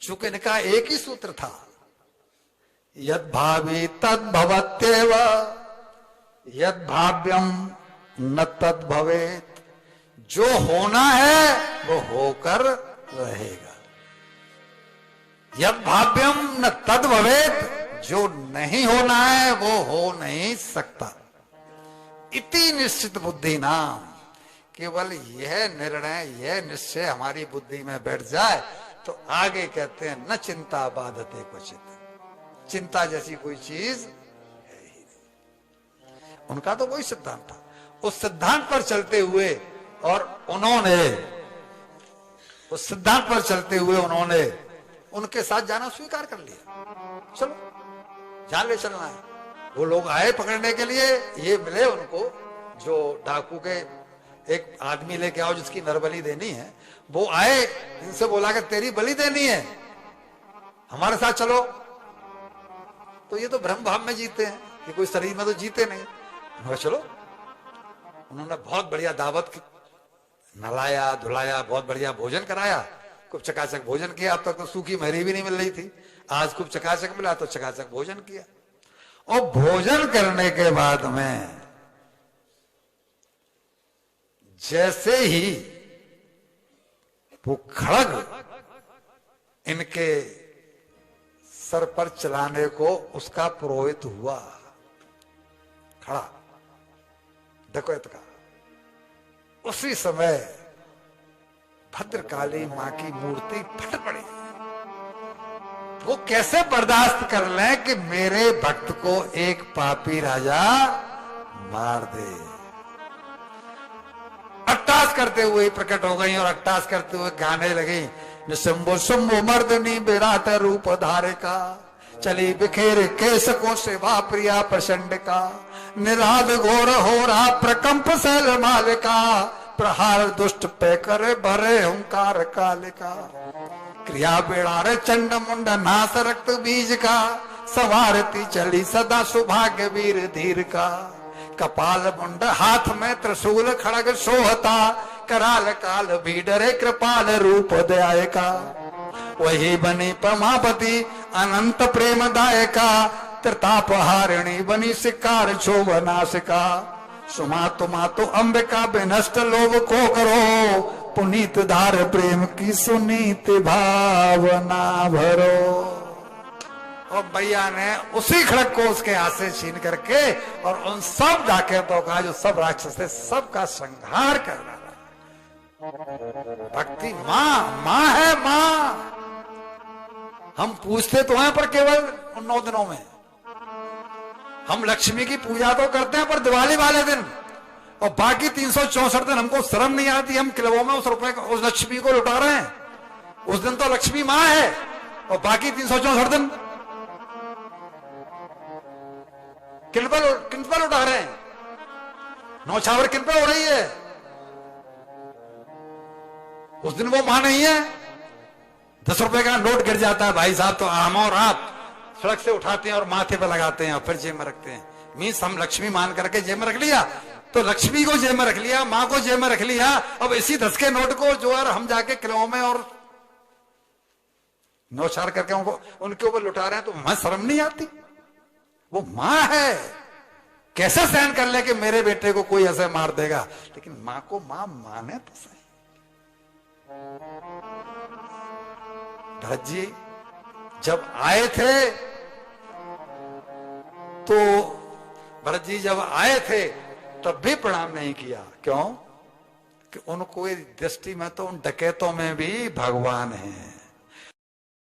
चूंकि इनका एक ही सूत्र था, यद भावी तद भवत्येव, यद भाव्यम न तद भवेत। जो होना है वो होकर रहेगा। यद भाव्यम न तद भवेत, जो नहीं होना है वो हो नहीं सकता। इति निश्चित बुद्धि नाम। केवल यह निर्णय, यह निश्चय हमारी बुद्धि में बैठ जाए तो आगे कहते हैं न चिंता बाधते क्वचित। चिंता जैसी कोई चीज है ही नहीं। उनका तो वही सिद्धांत था। उस सिद्धांत पर चलते हुए और उन्होंने उस सिद्धांत पर चलते हुए उन्होंने उनके साथ जाना स्वीकार कर लिया। चलो जान ले चलना है। वो लोग आए पकड़ने के लिए, ये मिले उनको जो डाकू के एक आदमी लेके आओ जिसकी नरबली देनी है। वो आए, इनसे बोला कि तेरी बलि देनी है, हमारे साथ चलो। तो ये तो ब्रह्म भाव में जीते हैं, ये कोई शरीर में तो जीते नहीं। उन्होंने चलो, उन्होंने बहुत बढ़िया दावत की, नलाया धुलाया, बहुत बढ़िया भोजन कराया, खूब चकाचक भोजन किया। अब तक तो सूखी महरी भी नहीं मिल रही थी, आज खूब चकाचक मिला तो चकाचक भोजन किया। और भोजन करने के बाद में जैसे ही वो खड़ग इनके सर पर चलाने को उसका पुरोहित हुआ, खड़ा डकैत का, उसी समय भद्रकाली मां की मूर्ति फट पड़ी। वो कैसे बर्दाश्त कर लें कि मेरे भक्त को एक पापी राजा मार दे। अट्टास करते हुए प्रकट हो गई और अट्टास करते हुए गाने लगी। निशंभो शंभो मर्दनी विराट रूप धारे का, चली बिखेर केस को सेवा प्रिया प्रचंड का, निराध घोर हो रहा प्रकंप शैल मालिका, प्रहार दुष्ट पे करे भरे हुंकार कालिका, क्रिया बेड़ारे चंड मुंड नास रक्त बीज का, सवारती चली सदा सौभाग्य वीर धीर का, कपाल मुंड हाथ में त्रिशूल खड़ग सोहता, कराल काल भी डरे कृपाल रूप दयाय का, वही बनी परमापति अनंत प्रेम दायका, त्रिताप हारिणी बनी शिकार शोभनाशिका, सुमातु मातु अंबिका विनष्ट लोभ को करो, पुनीत धार प्रेम की सुनीत भावना भरो। और भैया ने उसी खड़क को उसके हाथ से छीन करके और उन सब डाकैतों का, जो सब राक्षस थे, सबका संहार कर डाला। भक्ति माँ है माँ। हम पूछते तो हैं पर केवल उन 9 दिनों में। हम लक्ष्मी की पूजा तो करते हैं पर दिवाली वाले दिन, और बाकी 364 दिन हमको शर्म नहीं आती। हम क्लबों में उस रुपए उस लक्ष्मी को लुटा रहे हैं। उस दिन तो लक्ष्मी माँ है और बाकी 364 दिन किन पर उठा रहे हैं, नौछावर किन पर हो रही है। उस दिन वो मां नहीं है। 10 रुपए का नोट गिर जाता है भाई साहब, तो हम और आप सड़क से उठाते हैं और माथे पे लगाते हैं और फिर जेब में रखते हैं। मीन्स हम लक्ष्मी मान करके जेब में रख लिया, तो लक्ष्मी को जेब में रख लिया, मां को जेब में रख लिया। अब इसी 10 के नोट को जो है हम जाके किलों में और नौछार करके उनके ऊपर लुटा रहे हैं, तो हमें शर्म नहीं आती। वो मां है, कैसे सहन कर ले कि मेरे बेटे को कोई ऐसे मार देगा। लेकिन मां को मां माने तो सही। भरत जी जब आए थे तो भरत जी जब आए थे तब भी प्रणाम नहीं किया। क्यों? कि उनको दृष्टि में तो उन डकैतों में भी भगवान है।